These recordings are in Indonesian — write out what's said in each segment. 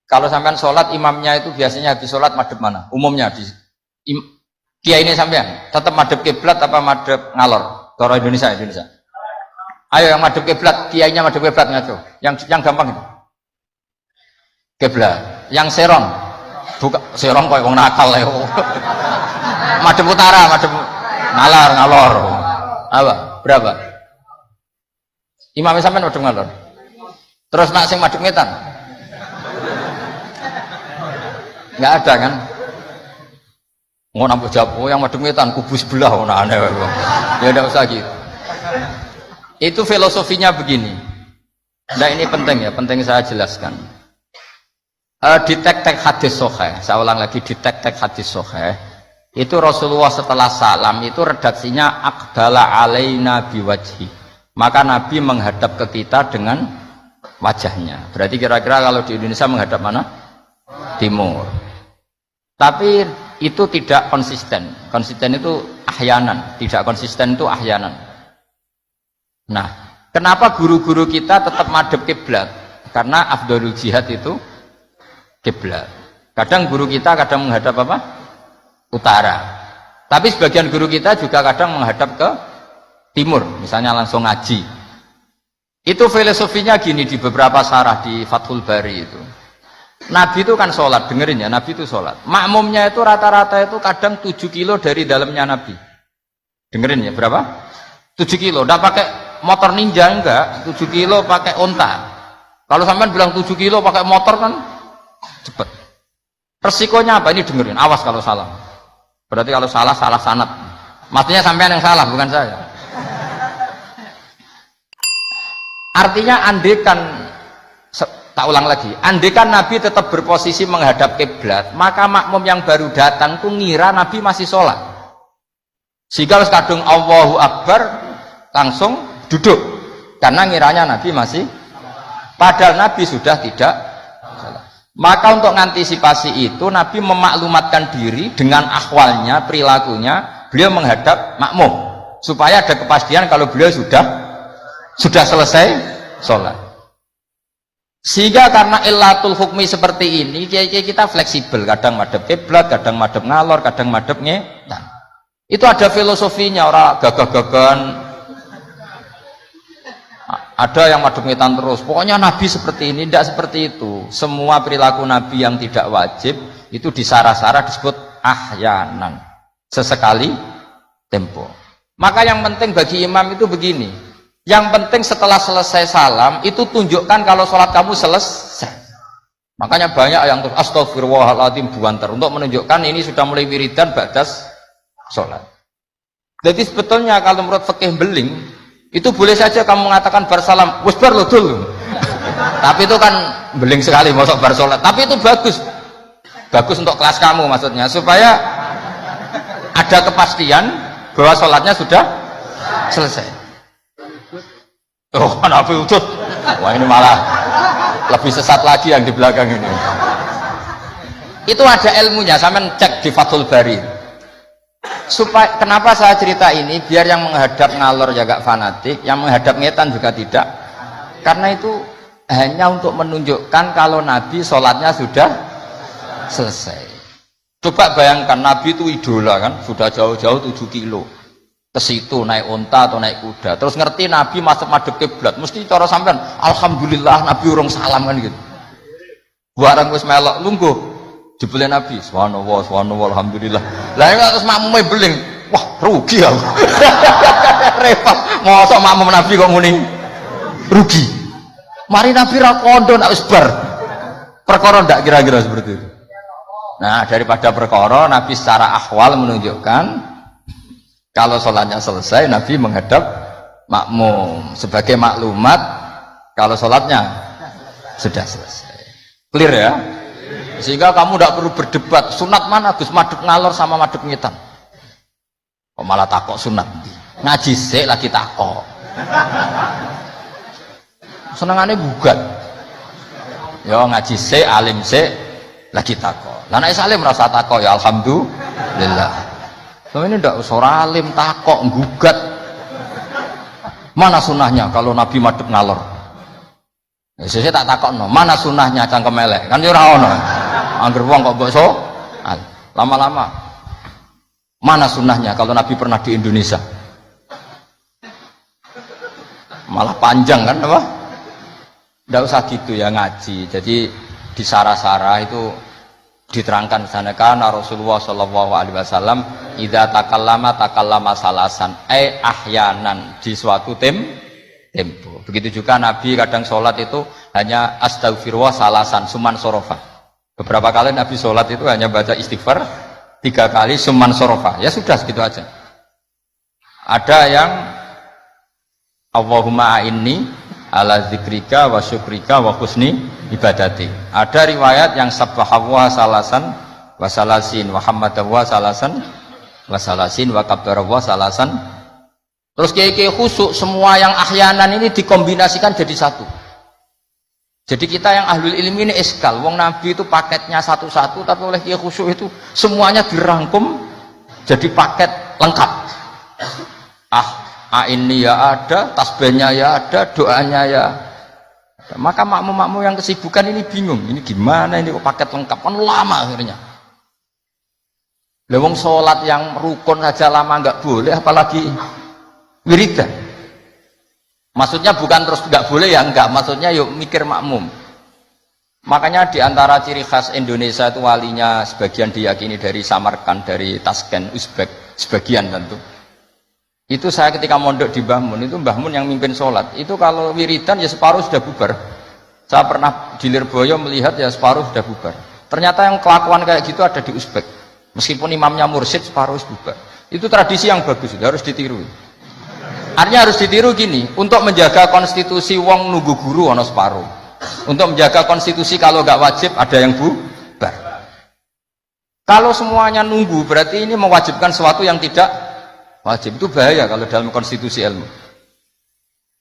Kalau sampean sholat imamnya itu biasanya habis sholat madhep mana? Umumnya di kiai ini sampean tetap madhep kiblat apa madhep ngalor? Toro Indonesia. Ayo yang madhep kiblat, kiainya madhep kiblat ngaco. Yang gampang itu. Kiblat. Yang serong. Buka serong koyo wong nakal ya. Madhep utara, madhep ngalor. Apa? Berapa? Imamnya sampean madhep ngalor. Terus nak sing madhep ngetan. Nggak ada kan? Mau nampak jawab, yang madhep ngetan kubu sebelah, aneh. Ya udah usah gitu. Itu filosofinya begini. Nah ini penting ya, penting saya jelaskan. Di tek-tek hadis sahih, saya ulang lagi di tek-tek hadis sahih. Itu Rasulullah setelah salam itu redaksinya aqbala alaina biwajhi. Maka Nabi menghadap ke kita dengan wajahnya. Berarti kira-kira kalau di Indonesia menghadap mana? Timur. Tapi itu tidak konsisten. Konsisten itu ahyanan, tidak konsisten itu ahyanan. Nah, kenapa guru-guru kita tetap madhep kiblat? Karena afdhalul jihad itu kiblat. Kadang guru kita kadang menghadap apa? Utara. Tapi sebagian guru kita juga kadang menghadap ke timur, misalnya langsung ngaji. Itu filosofinya gini di beberapa syarah di Fathul Bari itu. Nabi itu kan sholat, dengerin ya, Nabi itu sholat. Makmumnya itu rata-rata itu kadang 7 kilo dari dalamnya Nabi. Dengerin ya, berapa? 7 kilo, udah pakai motor ninja enggak, 7 kilo pakai onta. Kalau sampean bilang 7 kilo pakai motor kan cepet. Resikonya apa? Ini dengerin, awas kalau salah. Berarti kalau salah sanad. Maksudnya sampean yang salah, bukan saya. Artinya andekan, tak ulang lagi, andekan Nabi tetap berposisi menghadap kiblat, maka makmum yang baru datang tuh ngira Nabi masih sholat. Sehingga harus kadung Allahu Akbar langsung duduk, karena ngiranya Nabi masih, padahal Nabi sudah tidak sholat. Maka untuk mengantisipasi itu Nabi memaklumatkan diri dengan akhwalnya, perilakunya, beliau menghadap makmum supaya ada kepastian kalau beliau sudah selesai sholat. Sehingga karena illatul hukmi seperti ini, kita fleksibel, kadang madhep kiblat, kadang madhep ngalor, kadang madhep ngetan. Itu ada filosofinya, orang gagah-gagahan. Ada yang madhep ngetan terus. Pokoknya Nabi seperti ini, tidak seperti itu. Semua perilaku Nabi yang tidak wajib itu disara-sara disebut ahyanan. Sesekali tempo. Maka yang penting bagi imam itu begini. Yang penting setelah selesai salam itu tunjukkan kalau sholat kamu selesai. Makanya banyak yang terus astagfirullahaladzim buanter untuk menunjukkan ini sudah mulai wiridan ba'das sholat. Jadi sebetulnya kalau menurut fikih beling itu boleh saja kamu mengatakan bersalam wis bar lo dulu. Tapi itu kan beling sekali masuk bar sholat. Tapi itu bagus untuk kelas kamu maksudnya supaya ada kepastian bahwa sholatnya sudah selesai. Oh, Nabi udut. Wah, ini malah lebih sesat lagi yang di belakang ini. Itu ada ilmunya, sampean cek di Fathul Bari. Supaya kenapa saya cerita ini biar yang menghadap ngalor ya gak fanatik, yang menghadap ngetan juga tidak. Karena itu hanya untuk menunjukkan kalau Nabi sholatnya sudah selesai. Coba bayangkan Nabi itu idola kan, sudah jauh-jauh 7 kilo. Ke situ naik unta atau naik kuda, terus ngerti Nabi masuk madhep kiblat, mesti cara sampean alhamdulillah Nabi urung salam kan gitu. Barang wis melok lungguh jebule Nabi subhanallah alhamdulillah. Lah terus makmume beling, wah rugi aku. Repot, mosok makmum Nabi kok muni rugi. Mari Nabi ra kondo nak wis bar. Perkara ndak kira-kira seperti itu. Nah, daripada perkara Nabi secara ahwal menunjukkan kalau sholatnya selesai, Nabi menghadap makmum sebagai maklumat kalau sholatnya sudah selesai. Clear ya? Sehingga kamu tidak perlu berdebat sunat mana Gus, madhep ngalor sama madhep ngetan. Kok malah takok sunat? Ngaji sik lagi takok. Senengane gugat. Ya ngaji sik, alim sik lagi takok. Lah nek salim rasa takok ya alhamdulillah. So, ini ndak usah alim takok gugat. Mana sunahnya kalau Nabi madhep ngalor? Sesuk tak takokno, mana sunahnya cangkem elek? Kan yo ora ono. Angger wong kok mbok lama-lama mana sunahnya kalau Nabi pernah di Indonesia? Malah panjang kan apa? Nggak usah gitu ya ngaji. Jadi di Sarah-Sarah itu diterangkan sana kan Rasulullah Shallallahu Alaihi Wasallam idza takallama salasan ahyanan di suatu tempo. Begitu juga Nabi kadang sholat itu hanya astagfirullah salasan suman sorofa. Beberapa kali Nabi sholat itu hanya baca istighfar 3 kali suman sorofa. Ya sudah segitu aja. Ada yang Allahumma a'inni ala zikrika wa syukrika wa husni ibadati. Ada riwayat yang sabbahawa salasan wa salasin wa hamadawa salasan wa salasin wa kabbarawa salasan. Terus kiai-kiai khusyuk semua yang ahyanan ini dikombinasikan jadi satu. Jadi kita yang ahlul ilmi ini eskal. Wong Nabi itu paketnya satu-satu, tapi oleh kiai khusyuk itu semuanya dirangkum jadi paket lengkap. Ini ya ada, tasbihnya ya ada, doanya ya ada. Maka makmum-makmum yang kesibukan ini bingung. Ini gimana ini kok paket lengkap? Kan lama akhirnya. Lewong sholat yang rukun saja lama nggak boleh, apalagi wiridan. Maksudnya bukan terus nggak boleh ya enggak, maksudnya yuk mikir makmum. Makanya diantara ciri khas Indonesia itu walinya sebagian diyakini dari Samarkand, dari Tashkent, Uzbek, sebagian tentu. Itu saya ketika mondok di Mbah Mun, itu Mbah Mun yang mimpin sholat. Itu kalau wiridan ya separuh sudah bubar. Saya pernah di Lirboyo melihat ya separuh sudah bubar. Ternyata yang kelakuan kayak gitu ada di Uzbek. Meskipun imamnya mursyid separuh bubar. Itu tradisi yang bagus, harus ditiru. Artinya harus ditiru gini, untuk menjaga konstitusi wong nunggu guru ono separuh. Untuk menjaga konstitusi kalau nggak wajib ada yang bubar. Kalau semuanya nunggu berarti ini mewajibkan sesuatu yang tidak wajib. Itu bahaya kalau dalam konstitusi ilmu.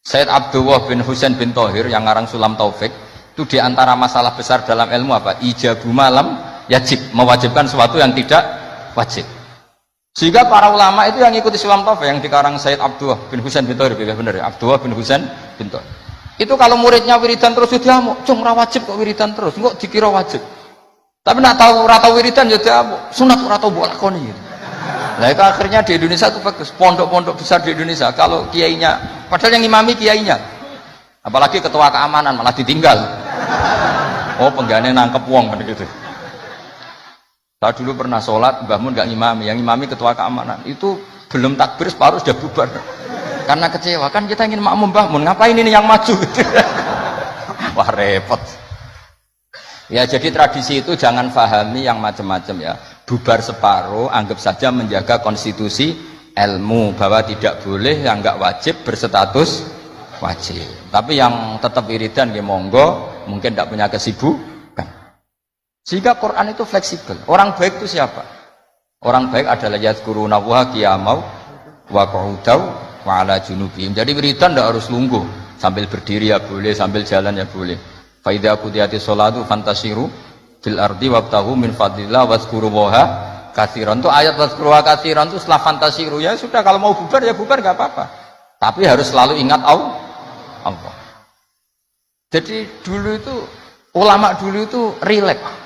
Sayyid Abdullah bin Husain bin Thohir yang ngarang Sulam Taufik itu diantara masalah besar dalam ilmu apa? Ijabu malam yajib, mewajibkan sesuatu yang tidak wajib. Sehingga para ulama itu yang ikuti Sulam Taufik yang dikarang Sayyid Abdullah bin Husain bin Thohir, benar ya, Abdullah bin Husain bin Thohir. Itu kalau muridnya wiridan terus dia mau, cung ora wajib kok wiridan terus, kok dikira wajib. Tapi nak tahu ora tau wiridan ya dia mau, sunat ora tau mbok lakoni gitu. Nah itu akhirnya di Indonesia itu bagus, pondok-pondok besar di Indonesia kalau kiainya, padahal yang imami kiainya, apalagi ketua keamanan malah ditinggal. Oh penggane nangkep wong kan gitu. Saya dulu pernah sholat, Mbah Mun nggak ngimami, yang ngimami ketua keamanan. Itu belum takbir separuh sudah bubar. Karena kecewa, kan kita ingin makmum Mbah Mun, ngapain ini yang maju? Wah repot. Ya jadi tradisi itu jangan pahami yang macam-macam ya. Bubar separuh, anggap saja menjaga konstitusi ilmu bahwa tidak boleh yang nggak wajib berstatus wajib. Tapi yang tetap wiridan ya monggo, mungkin tidak punya kesibukan. Sehingga Quran itu fleksibel. Orang baik itu siapa? Orang baik adalah yadhkuruna wa qiyamau wa qu'udaw wa ala junubihim. Jadi wiridan tidak harus lungguh, sambil berdiri ya boleh, sambil jalan ya boleh. Fa idza qudiyatish sholatu fantasiru fil ardi wabtahu min fadlillah wazkurullaha katsiran. Itu ayat wazkurullaha katsiran itu setelah fantasiru ya sudah, kalau mau bubar ya bubar enggak apa-apa. Tapi harus selalu ingat Allah. Jadi dulu itu ulama dulu itu rileks.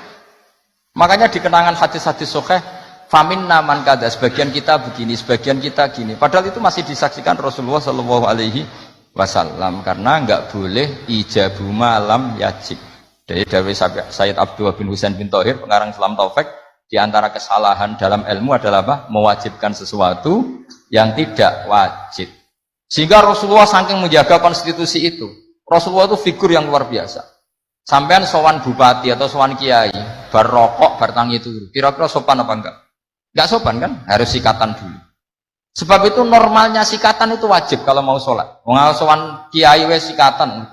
Makanya di kenangan hadis-hadis sahih, faminna man kada, sebagian kita begini, sebagian kita gini. Padahal itu masih disaksikan Rasulullah Shallallahu Alaihi Wasallam karena nggak boleh ijabu malam yajib. Dari Sayyid Abdullah bin Husain bin Thohir, pengarang Sulam Taufik, di antara kesalahan dalam ilmu adalah apa? Mewajibkan sesuatu yang tidak wajib. Sehingga Rasulullah saking menjaga konstitusi itu, Rasulullah itu figur yang luar biasa. Sampean sowan bupati atau sowan kiai, bar rokok, bar tangi turu, kira-kira sopan apa enggak? Enggak sopan kan? Harus sikatan dulu. Sebab itu normalnya sikatan itu wajib kalau mau sholat. Mau sowan kiai wes sikatan.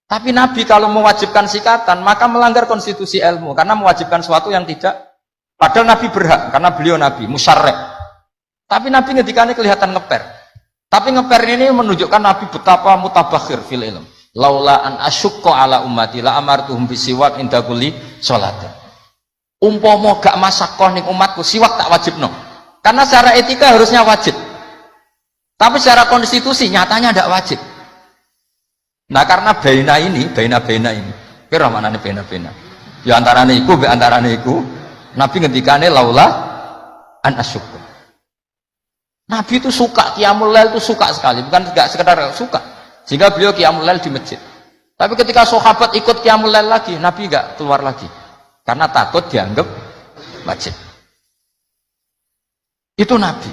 Tapi Nabi kalau mewajibkan sikatan, maka melanggar konstitusi ilmu karena mewajibkan sesuatu yang tidak. Padahal Nabi berhak karena beliau Nabi, musyarrek. Tapi Nabi ngendikannya kelihatan ngeper. Tapi ngeper ini menunjukkan Nabi betapa mutabakhir fil ilm. Laula an asyukko ala ummati la amartuhum bisiwak inda kulli sholatin. Umpama gak masakoh ning umatku siwak tak wajibno. Karena secara etika harusnya wajib. Tapi secara konstitusi nyatanya tidak wajib. Nah karena bena ini, kira mana nih bena? Ya antara niku, Nabi ngendikane laula an asyukur. Nabi itu suka qiyamul lail itu suka sekali, bukan enggak sekedar suka. Sehingga beliau qiyamul lail di masjid. Tapi ketika sahabat ikut qiyamul lail lagi, Nabi enggak keluar lagi. Karena takut dianggap wajib. Itu Nabi.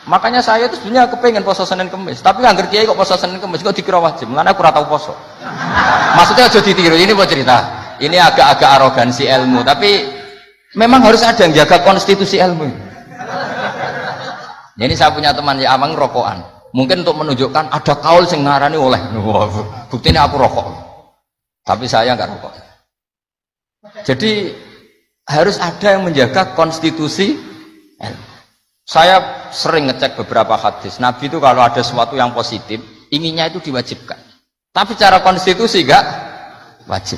Makanya saya itu sebenarnya kepengen poso Senin Kemis, tapi nggak ngerti kok poso Senin Kemis kok dikira wajib. Mulane aku ora tau poso. Maksudnya aja ditiru. Ini mau cerita. Ini agak-agak arogansi ilmu, tapi memang harus ada yang jaga konstitusi ilmu. Jadi saya punya teman ya amang rokokan. Mungkin untuk menunjukkan ada kaul sing ngarani oleh. Buktinya aku rokok. Tapi saya nggak rokok. Jadi harus ada yang menjaga konstitusi ilmu. Saya sering ngecek beberapa hadis. Nabi itu kalau ada sesuatu yang positif, inginnya itu diwajibkan. Tapi secara konstitusi enggak wajib.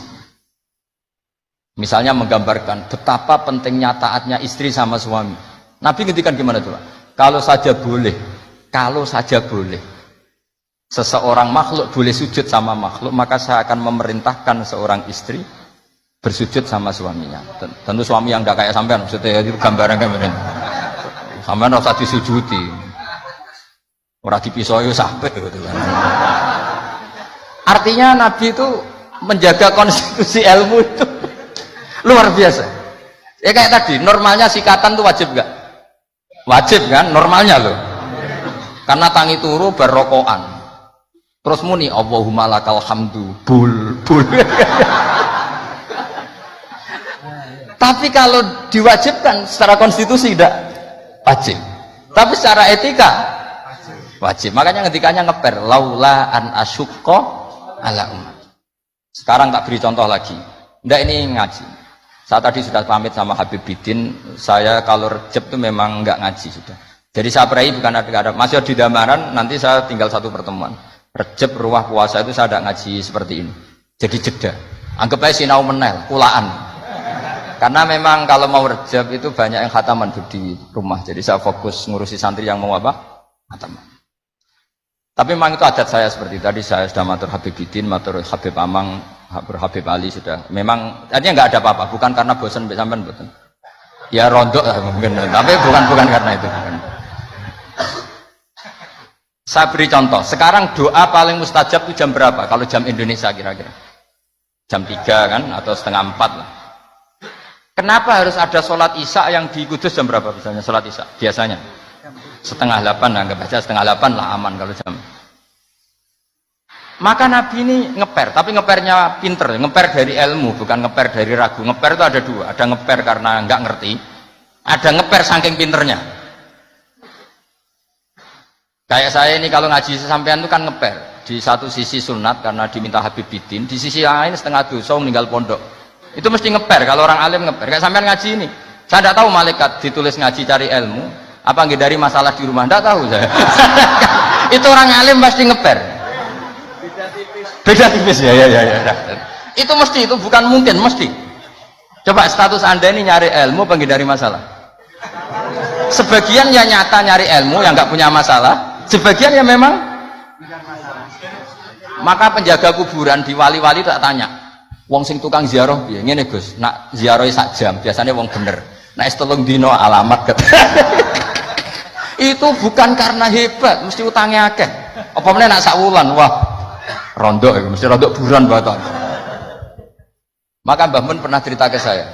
Misalnya menggambarkan betapa pentingnya taatnya istri sama suami. Nabi ngendikan gimana tuh? Kalau saja boleh seseorang makhluk boleh sujud sama makhluk, maka saya akan memerintahkan seorang istri bersujud sama suaminya. Tentu suami yang tidak kayak sampean, maksudnya itu gambaran kemarin. Sampean ora usah disujudi. Ora dipisoi sampai gitu kan. Artinya Nabi itu menjaga konstitusi ilmu itu luar biasa. Ya kayak tadi, normalnya sikatan itu wajib enggak? Wajib kan normalnya loh. Karena tangi turu berrokokan. Terus muni Allahumma lakal hamdu bul. Tapi kalau diwajibkan secara konstitusi tidak wajib, tapi secara etika wajib. Makanya ngetikanya ngeper laula an asyukko ala umat. Sekarang tak beri contoh lagi. Ndak ini ngaji. Saya tadi sudah pamit sama Habib Bidin. Saya kalau Rejab itu memang nggak ngaji sudah. Jadi saya pray bukan ada masih di Damaran. Nanti saya tinggal satu pertemuan. Rejab ruah puasa itu saya tidak ngaji seperti ini. Jadi jeda. Anggap aja sinau menel, kulaan. Karena memang kalau mau Rejab itu banyak yang khataman di rumah. Jadi saya fokus ngurusi santri yang mau apa? Khataman. Tapi memang itu adat saya seperti tadi. Saya sudah matur Habib Bidin, matur Habib Amang, Habib Ali sudah. Memang artinya nggak ada apa-apa. Bukan karena bosan sampean boten. Ya rontok lah mungkin. Tapi bukan karena itu. Bukan. Saya beri contoh. Sekarang doa paling mustajab itu jam berapa? Kalau jam Indonesia kira-kira? Jam 3 kan? Atau setengah 4 lah. Kenapa harus ada sholat isya yang di Kudus jam berapa misalnya sholat isya? Biasanya setengah 8, anggap aja setengah 8 lah aman kalau jam. Maka Nabi ini ngeper, tapi ngepernya pinter, ngeper dari ilmu, bukan ngeper dari ragu. Ngeper itu ada dua, ada ngeper karena nggak ngerti, ada ngeper saking pinternya. Kayak saya ini kalau ngaji sampean itu kan ngeper. Di satu sisi sunat karena diminta Habib Bidin, di sisi lain setengah dosa meninggal pondok. Itu mesti ngeper, kalau orang alim ngeper. Kayak sampean ngaji ini, saya tidak tahu malaikat ditulis ngaji cari ilmu, apa nggak dari masalah di rumah, tidak tahu saya. Itu orang alim pasti ngeper. Beda tipis ya. Itu mesti, itu bukan mungkin, mesti. Coba status anda ini nyari ilmu, apa nggak dari masalah? Sebagian ya nyata nyari ilmu yang nggak punya masalah, sebagian ya memang. Maka penjaga kuburan di wali-wali tak tanya. Wong sing tukang ziarah piye ngene Gus, nak ziarah sak jam, biasanya wong bener. Nek telung dino alamat ket. Itu bukan karena hebat, mesti utangnya akeh. Apa meneh nak sak wulan, wah rondok iku, mesti rondok buran baton. Maka Mbah Mun pernah cerita ke saya.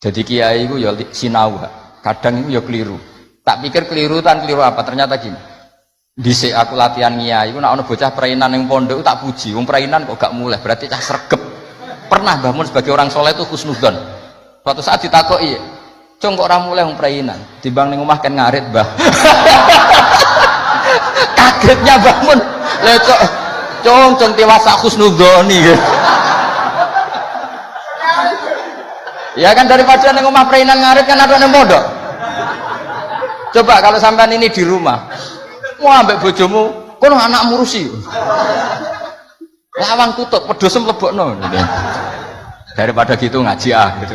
Jadi kiai iku ya sinau, kadang iku ya keliru. Tak pikir keliru apa? Ternyata gini. Dhisik aku latihan kiai iku nek ana bocah prainan ning pondok tak puji, wong prainan kok gak mulai, berarti cah sregep. Pernah Mbah Mun sebagai orang soleh itu husnudzon. Suatu saat ditakoki, "Cung kok ora mulai wong prainan? Timbang ning omah kan ngarit, Mbah." Kagetnya Mbah Mun. Lha kok cung tiwasa husnudzoni. Ya kan daripada ning omah prainan ngarit kan ada ning pondok. Coba kalau sampean ini di rumah, mau ambek bojomu, kono anak murusi. Lawang tutup, pedosem lebokno. Daripada gitu ngaji gitu.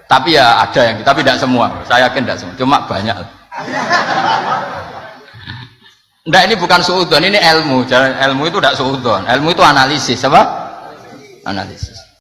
Tapi ya ada yang, tapi tidak semua. Saya yakin tidak semua, cuma banyak. Enggak, ini bukan suudon, ini ilmu. Ilmu itu tidak suudon. Ilmu itu analisis, apa? Analisis.